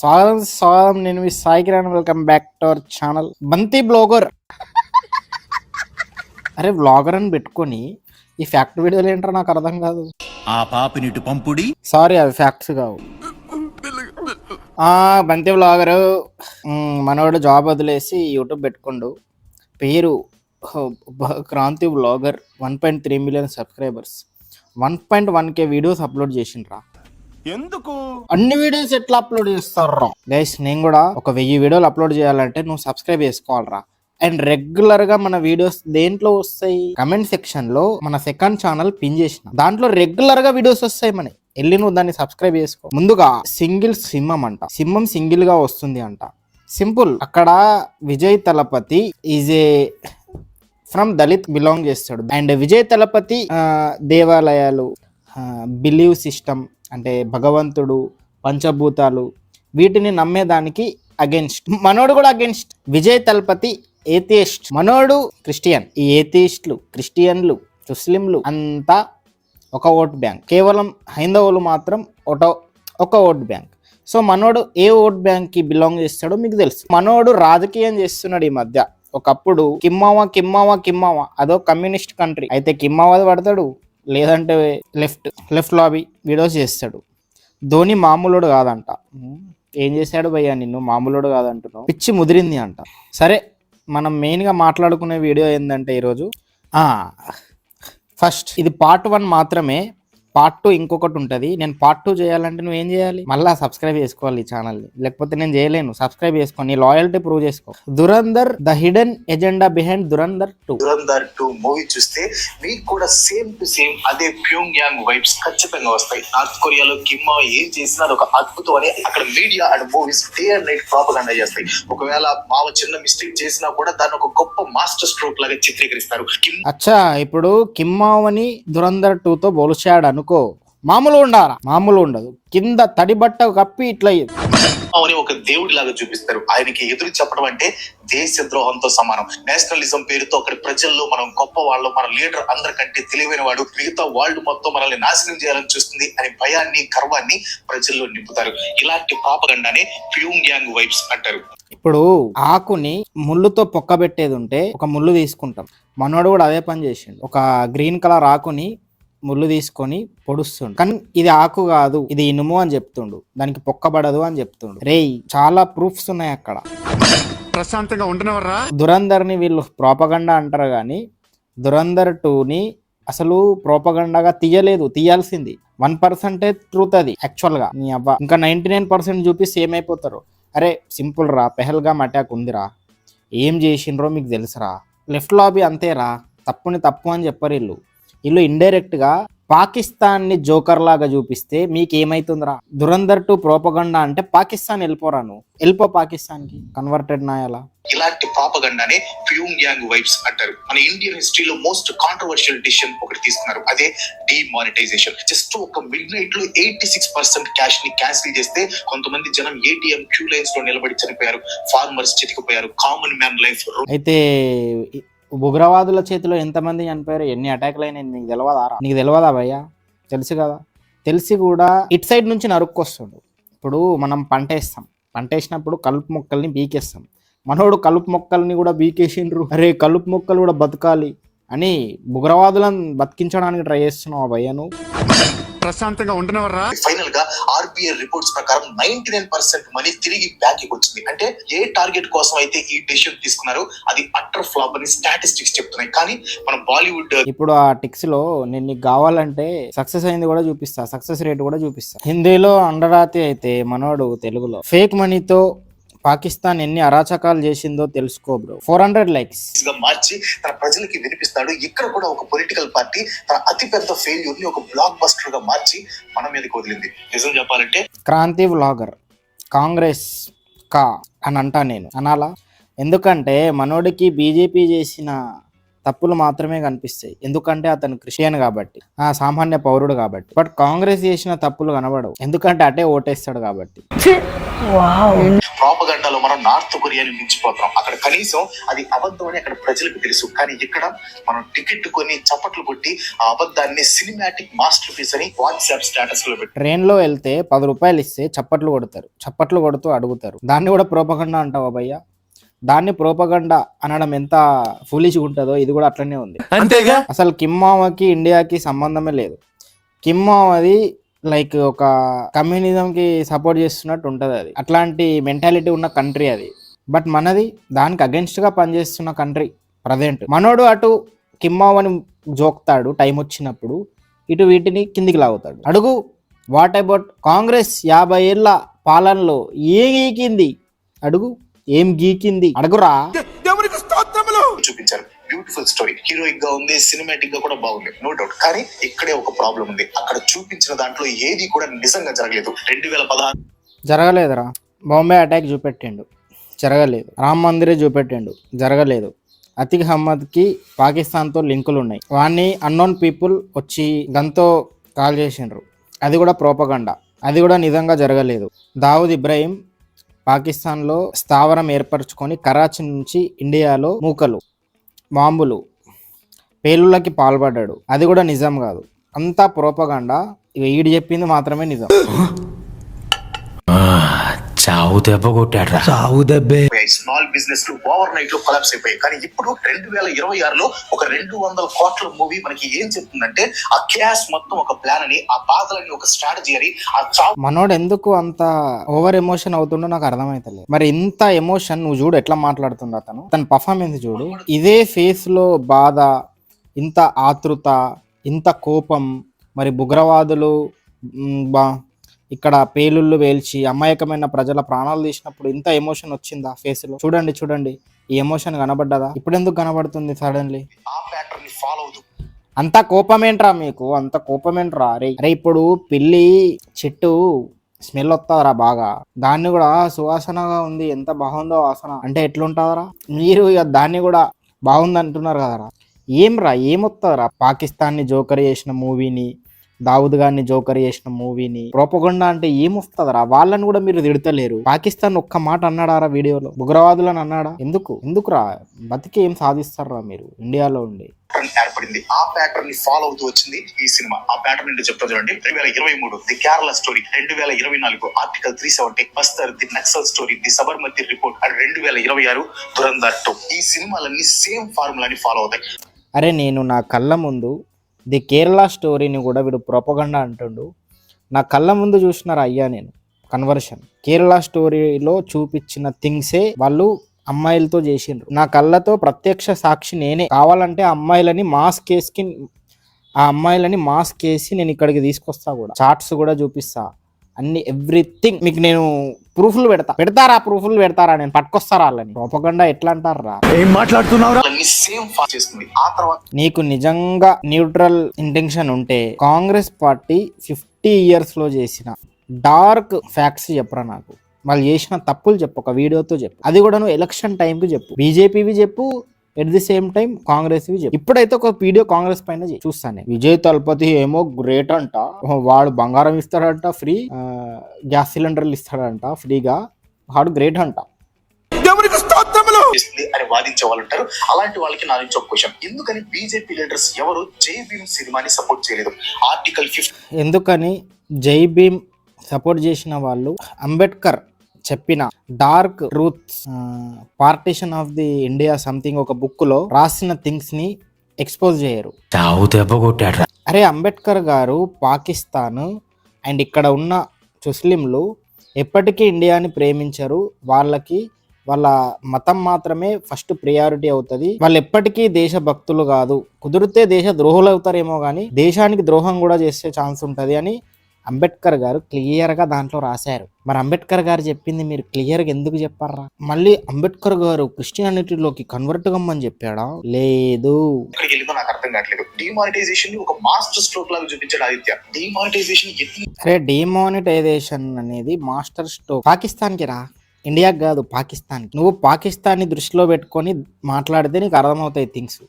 స్వాగతం స్వాగతం. నేను మీ Sai Kiran. Welcome back to our channel Banti blogger. అరే బ్లాగర్ అని పెట్టుకొని ఈ ఫ్యాక్ట్ వీడియోలు ఏంటో నాకు అర్థం కాదు. ఆ పాపినిటు పంపుడి. సారీ, అవి ఫ్యాక్ట్స్ కావు. బంతి బ్లాగరు మనోడు జాబ్ వదిలేసి యూట్యూబ్ పెట్టుకోండు. పేరు Kranthi blogger. 1.3 million subscribers, 1.1K videos upload చేసిండ్రా. ఎందుకు అన్ని వీడియోస్ ఎట్లా అప్లోడ్ చేస్తారా గైస్? నేను కూడా ఒక 1000 వీడియోలు అప్లోడ్ చేయాలంటే నువ్వు సబ్స్క్రైబ్ చేసుకోవాలరా. అండ్ రెగ్యులర్ గా మన వీడియోస్ దేంట్లో వస్తాయి? కమెంట్ సెక్షన్ లో మన సెకండ్ ఛానల్ పిన్ చేసిన దాంట్లో రెగ్యులర్ గా వీడియోస్ వస్తాయి. మన వెళ్ళి నువ్వు దాన్ని సబ్స్క్రైబ్ చేసుకో. ముందుగా సింగిల్ సింహం అంట. సింహం సింగిల్ గా వస్తుంది అంట. సింపుల్. అక్కడ Vijay Thalapathy is a from Dalit belong చేస్తాడు. అండ్ విజయ్ తలపతి దేవాలయాలు, బిలీవ్ సిస్టమ్ అంటే భగవంతుడు, పంచభూతాలు, వీటిని నమ్మేదానికి అగెన్స్ట్. మనోడు కూడా అగెన్స్ట్. విజయ్ తలపతి ఏథియిస్ట్, మనోడు క్రిస్టియన్. ఈ ఏథియిస్టులు, క్రిస్టియన్లు, ముస్లింలు అంతా ఒక ఓట్ బ్యాంక్. కేవలం హైందవులు మాత్రం ఒక ఓట్ బ్యాంక్. సో మనోడు ఏ ఓట్ బ్యాంక్ కి బిలాంగ్ చేస్తాడో మీకు తెలుసు. మనోడు రాజకీయం చేస్తున్నాడు ఈ మధ్య. ఒకప్పుడు కిమ్మావా అదో కమ్యూనిస్ట్ కంట్రీ అయితే కిమ్మావాది పడతాడు, లేదంటే లెఫ్ట్ లాబీ వీడియోస్ చేస్తాడు. ధోని మామూలుడు కాదంట. ఏం చేశాడు భయ్యా? నిన్ను మామూలుడు కాదంటున్నావు, పిచ్చి ముదిరింది అంట. సరే, మనం మెయిన్గా మాట్లాడుకునే వీడియో ఏంటంటే ఈరోజు ఫస్ట్ ఇది పార్ట్ 1 మాత్రమే. పార్ట్ 2 ఇంకొకటి ఉంటుంది. నేను పార్ట్ 2 చేయాలంటే నువ్వేం చేయాలి? మళ్ళీ సబ్స్క్రైబ్ చేసుకోవాలి ఈ ఛానల్ని, లేకపోతే నేను చేయలేను. సబ్స్క్రైబ్ చేసుకో, నీ లాయల్టీ ప్రూవ్ చేసుకో. Dhurandhar the hidden agenda behind Dhurandhar 2 movie చూస్తే మీకు కూడా సేమ్ టు సేమ్ అదే ప్యూంగ్ యాంగ్ వైబ్స్ ఖచ్చితంగా వస్తాయి. నార్త్ కొరియాలో కిమ్మా ఏం చేసినా అది ఒక అద్భుతం అని అక్కడ media and movies day and night propaganda చేస్తాయి. ఒకవేళ మావ చిన్న మిస్టేక్ చేసినా కూడా దాన్ని ఒక గొప్ప మాస్టర్ స్ట్రోక్ లాగా చిత్రీకరిస్తారు. అచ్చా, ఇప్పుడు కిమ్మావని దురంధర్ 2తో పోల్చాడు అనుకో, మామూలు ఉండాలా? మామూలు ఉండదు. కింద తడి బట్ట కప్పి ఇట్లా అని ఒక దేవుడి లాగా చూపిస్తారు. ఆయనకి ఎదురు చెప్పడం అంటే దేశద్రోహంతో సమానం. నేషనలిజం పేరుతో అక్కడ ప్రజల్లో మనం గొప్ప వాళ్ళు, మన లీడర్ అందరికంటే తెలివైన వాడు, మిగతా వాళ్ళు మొత్తం మనల్ని నాశనం చేయాలని చూస్తుంది అనే భయాన్ని, గర్వాన్ని ప్రజల్లో నింపుతారు. ఇలాంటి ప్రాపగండానే ప్యూంగ్ యాంగ్ వైబ్స్ అంటారు. ఇప్పుడు ఆకుని ముళ్ళుతో పొక్కబెట్టేది ఉంటే ఒక ముళ్ళు తీసుకుంటాం. మనోడు కూడా అదే పని చేసిండు. ఒక గ్రీన్ కలర్ ఆకుని ముళ్ళు తీసుకొని పొడుస్తుండు. కానీ ఇది ఆకు కాదు, ఇది ఇనుము అని చెప్తుండు. దానికి పొక్కబడదు అని చెప్తుండు. రేయ్, చాలా ప్రూఫ్స్ ఉన్నాయి అక్కడ. ప్రశాంతంగా ఉండనవర్రా. దురంధర్ని వీళ్ళు ప్రోపగండా అంటారు కానీ దురంధర్ 2ని అసలు ప్రోపగండాగా తీయాల్సింది 1% ట్రూత్. అది యాక్చువల్ గా నీ అవ్వ ఇంకా 99% చూపిస్తే ఏమైపోతారు? అరే సింపుల్ రా, పెహల్గామ్ అటాక్ ఉందిరా, ఏం చేసిండ్రో మీకు తెలుసురా. లెఫ్ట్ లాబీ అంతేరా, తప్పుని తప్పు అని చెప్పరు. వీళ్ళు ఇండైరెక్ట్ గా పాకిస్తాన్ ని జోకర్ లాగా చూపిస్తే మీకు ఏమైతుందిరా? దురంధర్ 2 ప్రోపగండా అంటే పాకిస్తాన్ వెళ్ళిపోరా, నువ్వు వెళ్ళిపో పాకిస్తాన్ కి. కన్వర్టెడ్ నాయలా. ఇలాంటి ప్రాపగండానే ప్యూంగ్ యాంగ్ వైబ్స్ అంటారు. మన ఇండియన్ హిస్టరీలో మోస్ట్ కాంట్రవర్షియల్ డిసిషన్ ఒకటి తీసుకున్నారు, అదే డిమానిటైజేషన్. జస్ట్ ఒక మిడ్ నైట్ లో 86% క్యాష్ ని క్యాన్సిల్ చేస్తే కొంతమంది జనం ATM క్యూ లైన్స్ లో నిలబడి చనిపోయారు, ఫార్మర్స్ చితికిపోయారు, కామన్ మ్యాన్ లైఫ్. అయితే ఉగ్రవాదుల చేతిలో ఎంతమంది చనిపోయారు, ఎన్ని అటాక్లు అయినాయి నీకు తెలియదా భయ్యా? తెలుసు కదా. తెలిసి కూడా ఇటు సైడ్ నుంచి నరుక్కొస్తుండు. ఇప్పుడు మనం పంట వేసినప్పుడు కలుపు మొక్కల్ని బీకేస్తాం. మనోడు కలుపు మొక్కల్ని కూడా బీకేసిండ్రు. అరే కలుపు మొక్కలు కూడా బతకాలి అని ఉగ్రవాదులను బతికించడానికి ట్రై చేస్తున్నావు భయ్యను. ప్రశాంతంగా ఉండనవర్రా. ఫైనల్ గా RBI రిపోర్ట్స్ ప్రకారం 99% మనీ తిరిగి బ్యాంక్ కి వచ్చింది. అంటే ఏ టార్గెట్ కోసం అయితే ఈ డెసిషన్ తీసుకున్నారో అది అటర్ ఫ్లాప్ అని స్టాటిస్టిక్స్ చెప్తున్నాయి. కానీ మన బాలీవుడ్ ఇప్పుడు ఆ టిక్స్ లో నేను నీకు కావాలంటే సక్సెస్ అయింది కూడా చూపిస్తా, సక్సెస్ రేట్ కూడా చూపిస్తా. హిందీలో అండరాతి అయితే మనోడు తెలుగులో ఫేక్ మనీతో పాకిస్తాన్ ఎన్ని అరాచకాలు చేసిందో తెలుసుకో బ్రో. 400 లైక్స్ గా మార్చి తన ప్రజలకి వినిపిస్తాడు. ఇక్కడ కూడా ఒక పొలిటికల్ పార్టీ తన అతిపెద్ద ఫెయిల్యూర్ ని ఒక బ్లాక్ బస్టర్ గా మార్చి మన మీదకి వదిలింది. నిజం చెప్పాలంటే క్రాంతి వ్లాగర్ కాంగ్రెస్ కా అని అంటా నేను అనాలా? ఎందుకంటే మనోడికి బీజేపీ చేసిన తప్పులు మాత్రమే కనిపిస్తాయి. ఎందుకంటే అతను క్రిస్టియన్ కాబట్టి, ఆ సామాన్య పౌరుడు కాబట్టి. బట్ కాంగ్రెస్ చేసిన తప్పులు కనబడవు, ఎందుకంటే అటే ఓటేస్తాడు కాబట్టి. ప్రాపగండాలో మనం నార్త్ కొరియాని మించిపోతున్నాం. అక్కడ కనీసం అది అబద్ధం అని అక్కడ ప్రజలకు తెలుసు, కానీ ఇక్కడ మనం టికెట్ కొని చప్పట్లు కొట్టి ఆ అబద్ధాన్ని సినిమాటిక్ మాస్టర్ పీస్ అని వాట్సాప్ స్టేటస్ లో పెట్టి ట్రైన్ లో వెళ్తే 10 రూపాయలు ఇస్తే చప్పట్లు కొడతారు, చప్పట్లు కొడుతూ అడుగుతారు. దాన్ని కూడా ప్రోపగండా అంటావా భయ్యా? దాన్ని ప్రోపగండా అనడం ఎంత ఫూలిష్గా ఉంటుందో ఇది కూడా అట్లనే ఉంది. అంతేగా. అసలు కిమ్మావకి ఇండియాకి సంబంధమే లేదు. కిమ్మావది లైక్ ఒక కమ్యూనిజం కి సపోర్ట్ చేస్తున్నట్టు ఉంటది. అది అట్లాంటి మెంటాలిటీ ఉన్న కంట్రీ అది. బట్ మనది దానికి అగెన్స్ట్ గా పనిచేస్తున్న కంట్రీ ప్రజెంట్. మనోడు అటు కిమ్మావని జోక్తాడు టైం వచ్చినప్పుడు, ఇటు వీటిని కిందికి లాగుతాడు. అడుగు, వాట్ అబౌట్ కాంగ్రెస్ 50 ఏళ్ల పాలనలో ఏం గీకింది? అడుగు, ఏం గీకింది? అడుగురా. చూపించారు. బ్యూటిఫుల్ స్టోరీ, హీరోయిక్ గా ఉంది, సినిమాటిక్ గా కూడా బాగుంది, నో డౌట్. కానీ ఇక్కడే ఒక ప్రాబ్లం ఉంది. అక్కడ చూపించిన దాంట్లో ఏది కూడా నిజంగా జరగలేదు. 2016 జరగలేదురా. బాంబే అటాక్ చూపెట్టిండు, జరగలేదు. రామ్ మందిరే చూపెట్టిండు, జరగలేదు. అతిక్ అహ్మద్కి పాకిస్తాన్తో లింకులు ఉన్నాయి. వాడిని అన్నోన్ పీపుల్ వచ్చి గన్తో కాల్ చేసిండ్రు, అది కూడా ప్రోపగండా, అది కూడా నిజంగా జరగలేదు. దావుద్ ఇబ్రాహీం పాకిస్తాన్లో స్థావరం ఏర్పరచుకొని కరాచీ నుంచి ఇండియాలో మూకలు, బాంబులు, పేలుళ్ళకి పాల్పడ్డాడు, అది కూడా నిజం కాదు. అంతా ప్రోపగండా. ఇక ఈడు చెప్పింది మాత్రమే నిజం. చావు దెబ్బ కొట్టాడు. చావు దెబ్బే. స్మాల్ బిజినెస్ లు ఓవర్ నైట్ లో కొలాప్స్ అయిపోయాయి. కానీ ఇప్పుడు 2026లో ఒక 200 కోట్ల మూవీ మనకి ఏం చెప్తుందంటే ఆ క్యాష్ మొత్తం ఒక ప్లాన్ అని, ఆ బాధలని ఒక స్ట్రాటజీ అని, ఆ చావు. మనోడు ఎందుకు అంత ఓవర్ ఎమోషన్ అవుతుండో నాకు అర్థమైతలేదు. మరి ఇంత ఎమోషన్ నువ్వు చూడు ఎట్లా మాట్లాడుతుండో అతను, తన పర్ఫార్మెన్స్ చూడు. ఇదే ఫేస్ లో బాధ, ఇంత ఆతృత, ఇంత కోపం. మరి ఉగ్రవాదులు ఇక్కడ పేలుళ్ళు వేల్చి అమాయకమైన ప్రజల ప్రాణాలు తీసినప్పుడు ఇంత ఎమోషన్ వచ్చిందా ఫేస్ లో? చూడండి చూడండి, ఈ ఎమోషన్ కనబడ్డదా? ఇప్పుడు ఎందుకు కనబడుతుంది సడన్లీ? ఆ ప్యాటర్న్ ని ఫాలో అవుతూ అంత కోపమేంట్రా మీకు? అంత కోపమేంట్రా? అరే ఇప్పుడు పిల్లి చెట్టు స్మెల్ వస్తుందిరా బాగా, దాన్ని కూడా సువాసనగా ఉంది, ఎంత బాగుందో వాసన అంటే ఎట్లుంటుందిరా? మీరు ఇక దాన్ని కూడా బాగుంది అంటున్నారు కదరా. ఏమొస్తుందిరా? పాకిస్తాన్ని జోకర్ చేసిన మూవీని, దావుద్ గారిని జోకర్ చేసిన మూవీని ప్రోపగండా అంటే ఏమొస్తుందిరా? వాళ్ళని కూడా మీరు తిడతలేరు. పాకిస్తాన్ ఒక్క మాట అన్నాడారా వీడియోలో? ఉగ్రవాదులను అన్నాడా? ఎందుకురా? బతికి ఏం సాధిస్తారా మీరు ఇండియాలో ఉండి? ఏర్పడింది. ఆ ప్యాటర్న్ ని ఫాలో అవుతూ వచ్చింది ఈ సినిమా. ఆ ప్యాటర్న్ ఏంటో చెప్తా చూడండి. 2023 the Kerala story, 2024 article 370, Bastar the Naxal story, the Sabarmati report, and 2026 Dhurandhar 2. ఈ సినిమాలన్నీ సేమ్ ఫార్ములాని ఫాలో అవుతాయి. అరే నేను నా కళ్ళ ముందు ది కేరళ స్టోరీని కూడా వీడు ప్రోపగండా అంటుండు. నా కళ్ళ ముందు చూసినారా అయ్యా నేను కన్వర్షన్. కేరళ స్టోరీలో చూపించిన థింగ్సే వాళ్ళు అమ్మాయిలతో చేసిండ్రు. నా కళ్ళతో ప్రత్యక్ష సాక్షి నేనే. కావాలంటే ఆ అమ్మాయిలని మాస్క్ వేసి నేను ఇక్కడికి తీసుకొస్తా, కూడా చార్ట్స్ కూడా చూపిస్తా, అన్ని ఎవ్రీథింగ్ మీకు నేను ప్రూఫ్లు పెడతారా? ప్రూఫ్లు పెడతారా? నేను పట్టుకొస్తారా వాళ్ళని? ప్రోపగండా ఎట్లా అంటారా? ఏం మాట్లాడుతున్నావురా? సేమ్ ఫాలో చేస్తుంది. ఆ తర్వాత నీకు నిజంగా న్యూట్రల్ ఇంటెన్షన్ ఉంటే కాంగ్రెస్ పార్టీ 50 years లో చేసిన డార్క్ ఫ్యాక్ట్స్ చెప్పరా నాకు. వాళ్ళు చేసిన తప్పులు చెప్పు, ఒక వీడియోతో చెప్పు. అది కూడా నువ్వు ఎలక్షన్ టైంకి చెప్పు, బీజేపీవి చెప్పు, at the same time Congress వి చెప్పు. ఇప్పుడైతే ఒక వీడియో కాంగ్రెస్ పైన చూస్తాను. విజయ్ తలపతి ఏమో గ్రేట్ అంట, వాడు బంగారం ఇస్తాడంట, ఫ్రీ గ్యాస్ సిలిండర్లు ఇస్తాడంట ఫ్రీగా, వాడు గ్రేట్ అంట అని వాదించే వాళ్ళు ఉంటారు. అలాంటి వాళ్ళకి నా నుంచి ఒక క్వశ్చన్, ఎందుకని బీజేపీ లీడర్స్ ఎవరు జై భీమ్ సినిమాని సపోర్ట్ చేయలేదు? ఆర్టికల్ 50 ఎందుకని జై భీమ్ సపోర్ట్ చేసిన వాళ్ళు అంబేద్కర్ చెప్పిన dark truths, partition of the India something ఒక బుక్ లో రాసిన థింగ్స్ ని ఎక్స్పోజ్ చేయరు. చావు దెబ్బ కొట్టాడు. అరే అంబేద్కర్ గారు పాకిస్తాన్ అండ్ ఇక్కడ ఉన్న ముస్లింలు ఎప్పటికీ ఇండియాని ప్రేమించరు. వాళ్ళకి వాళ్ళ మతం మాత్రమే ఫస్ట్ ప్రియారిటీ అవుతుంది. వాళ్ళు ఎప్పటికీ దేశభక్తులు కాదు, కుదిరితే దేశ ద్రోహులు అవుతారేమో కానీ దేశానికి ద్రోహం కూడా చేసే ఛాన్స్ ఉంటుంది అని అంబేద్కర్ గారు క్లియర్ గా దాంట్లో రాశారు. మరి అంబేద్కర్ గారు చెప్పింది మీరు క్లియర్ గా ఎందుకు చెప్పారా? మళ్ళీ అంబేద్కర్ గారు క్రిస్టియానిటీలోకి కన్వర్ట్ కమ్మని చెప్పాడా? లేదు. ఎక్కడికి వెళ్ళిందో నాకు అర్థం కావట్లేదు. డిమానిటైజేషన్ ఒక మాస్టర్ స్ట్రోక్ లాగా చూపించాడు ఆదిత్య. డిమానిటైజేషన్ అరే డిమానిటైజేషన్ అనేది మాస్టర్ స్ట్రోక్ పాకిస్తాన్ కి రా, ఇండియాకి కాదు, పాకిస్తాన్. నువ్వు పాకిస్తాన్ని దృష్టిలో పెట్టుకొని మాట్లాడితే నీకు అర్థమవుతాయి థింగ్స్.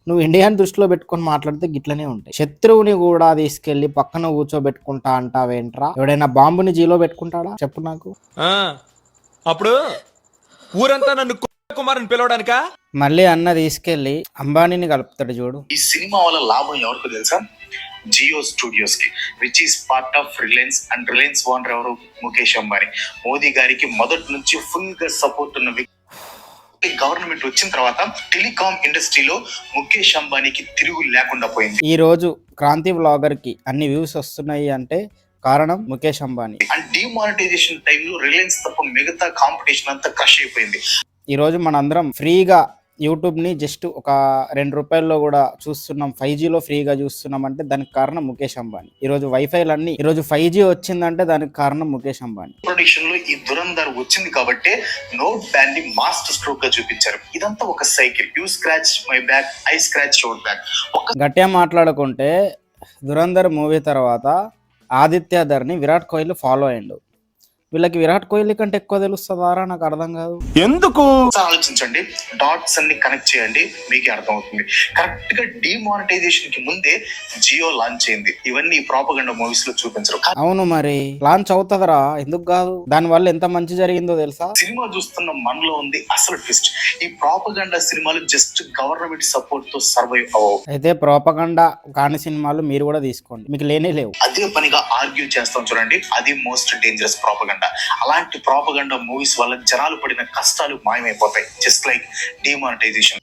నువ్వు ఇండియాని దృష్టిలో పెట్టుకొని మాట్లాడితే గిట్లనే ఉంటాయి. శత్రువుని కూడా తీసుకెళ్లి పక్కన కూర్చోబెట్టుకుంటా అంటావేంట్రా? ఎవడైనా బాంబుని జీలో పెట్టుకుంటాడా చెప్పు నాకు. అప్పుడు ఊరంతా నన్ను కుమారుని పిలవడానికా? మళ్ళీ అన్న తీసుకెళ్లి అంబానీని కలుపుతాడు చూడు. ఈ సినిమా వల్ల లాభం ఎవరికి తెలుసా? జియో స్టూడియోస్ కి, which is part of Reliance. And Reliance owner ఎవరు? ముఖేష్ అంబానీ. మోదీ గారికి మొదటి నుంచి ఫుల్ గా సపోర్ట్ ఉన్న వ్యక్తి. గవర్నమెంట్ వచ్చిన తర్వాత టెలికాం ఇండస్ట్రీలో ముఖేష్ అంబానీకి తిరుగు లేకుండా పోయింది. ఈ రోజు క్రాంతి వ్లాగర్ కి అన్ని వ్యూస్ వస్తున్నాయి అంటే కారణం ముఖేష్ అంబానీ. అండ్ డిమానిటైజేషన్ టైంలో రిలయన్స్ తప్ప మిగతా కాంపిటీషన్ అంతా క్రష్ అయిపోయింది. ఈ రోజు మనందరం ఫ్రీగా యూట్యూబ్ ని జస్ట్ ఒక 2 రూపాయల్లో కూడా చూస్తున్నాం. 5G లో ఫ్రీగా చూస్తున్నాం అంటే దానికి కారణం ముఖేష్ అంబానీ. ఈ రోజు వైఫైలు అన్ని ఈ రోజు 5G వచ్చిందంటే దానికి కారణం ముఖేష్ అంబానీ. ప్రొడక్షన్ లో ఈ దురంధర్ వచ్చింది కాబట్టి నోట్ బ్యాన్ ని మాస్టర్ స్ట్రోక్ గా చూపించారు. ఇదంతా ఒక cycle. You scratch my back, I scratch your back. గట్టిగా మాట్లాడుకుంటే దురంధర్ మూవీ తర్వాత ఆదిత్యధర్ని విరాట్ కోహ్లీ ఫాలో అయ్యిండు. వీళ్ళకి విరాట్ కోహ్లీ కంటే ఎక్కువ తెలుస్తుందారా? నాకు అర్థం కాదు ఎందుకు? ఆలోచించండి, డాట్స్ అన్ని కనెక్ట్ చేయండి, మీకే అర్థం అవుతుంది. కరెక్ట్ గా డిమానిటైజేషన్ కి ముందే జియో లాంచ్ అయింది. ఇవన్నీ ప్రాపగండా మూవీస్ లో చూపించరు. అవును, మరి లాంచ్ అవుతుందరా? ఎందుకు కాదు? దాని వల్ల ఎంత మంచి జరిగిందో తెలుసా? సినిమా చూస్తున్న మనలో ఉంది అసలు ట్విస్ట్. ఈ ప్రాపగండా సినిమాలు జస్ట్ గవర్నమెంట్ సపోర్ట్ తో సర్వైవ్ అవ్వవు. అయితే ప్రాపగండా కాని సినిమాలు మీరు కూడా తీసుకోండి, మీకు లేనే లేవు. అదే పనిగా ఆర్గ్యూ చేస్తాం చూడండి, అది మోస్ట్ డేంజరస్ ప్రాపగండా. అలాంటి ప్రాపగండా మూవీస్ వల్ల జనాలు పడిన కష్టాలు మాయమైపోతాయి. Just like demonetization.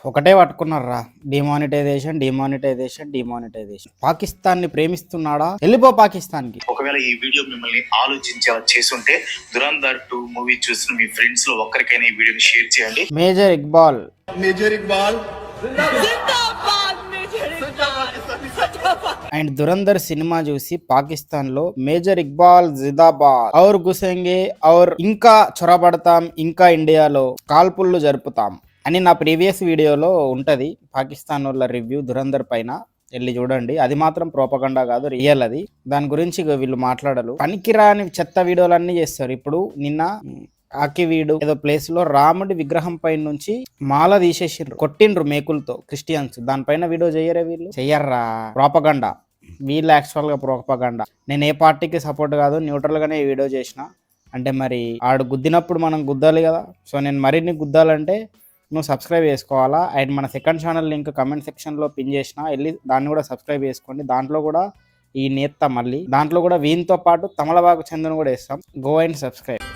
ఒకటే పట్టుకున్నారా, డిమానిటైజేషన్ డిమానిటైజేషన్ డిమానిటైజేషన్. పాకిస్తాన్ ని ప్రేమిస్తున్నాడా? వెళ్ళిపో పాకిస్తాన్ కి. ఒకవేళ ఈ వీడియో మిమ్మల్ని ఆలోచించేలా చేసుంటే దురంధర్ 2 మూవీ చూసిన మీ ఫ్రెండ్స్ లో ఒక్కరికైనా ఈ వీడియోని షేర్ చేయండి. Major Iqbal and Dhurandhar cinema చూసి పాకిస్తాన్ లో మేజర్ ఇక్బాల్ జిందాబాద్ ఔర్ గుసెంగే ఔర్ ఇంకా చొరబడతాం, ఇంకా ఇండియాలో కాల్పుళ్ళు జరుపుతాం అని నా ప్రీవియస్ వీడియోలో ఉంటది. పాకిస్తాన్ వాళ్ళ రివ్యూ దురంధర్ పైన వెళ్ళి చూడండి. అది మాత్రం ప్రోపగండా కాదు, రియల్ అది. దాని గురించి వీళ్ళు మాట్లాడరు. పనికిరాని చెత్త వీడియోలన్నీ చేస్తారు. ఇప్పుడు నిన్న ఆకి వీడు ఏదో ప్లేస్ లో రాముడి విగ్రహం పైన నుంచి మాల తీసేసిండ్రు, కొట్టిండ్రు మేకులతో క్రిస్టియన్స్. దానిపైన వీడియో చెయ్యరే వీళ్ళు? చెయ్యర్రా, ప్రోపగండా. వీళ్ళు యాక్చువల్ గా ప్రోపగండా. నేను ఏ పార్టీకి సపోర్ట్ కాదు, న్యూట్రల్ గానే ఈ వీడియో చేసిన. అంటే మరి ఆడు గుద్దినప్పుడు మనం గుద్దాలి కదా. సో నేను మరిన్ని గుద్దాలంటే నువ్వు సబ్స్క్రైబ్ చేసుకోవాలా. అండ్ మన second channel link comment section లో పిన్ చేసిన, వెళ్ళి దాన్ని కూడా సబ్స్క్రైబ్ చేసుకోండి. దాంట్లో కూడా ఈ నేత్త మళ్ళీ దాంట్లో కూడా వీనితో పాటు తమలబాగు చందన్ కూడా వేస్తాం. Go and subscribe.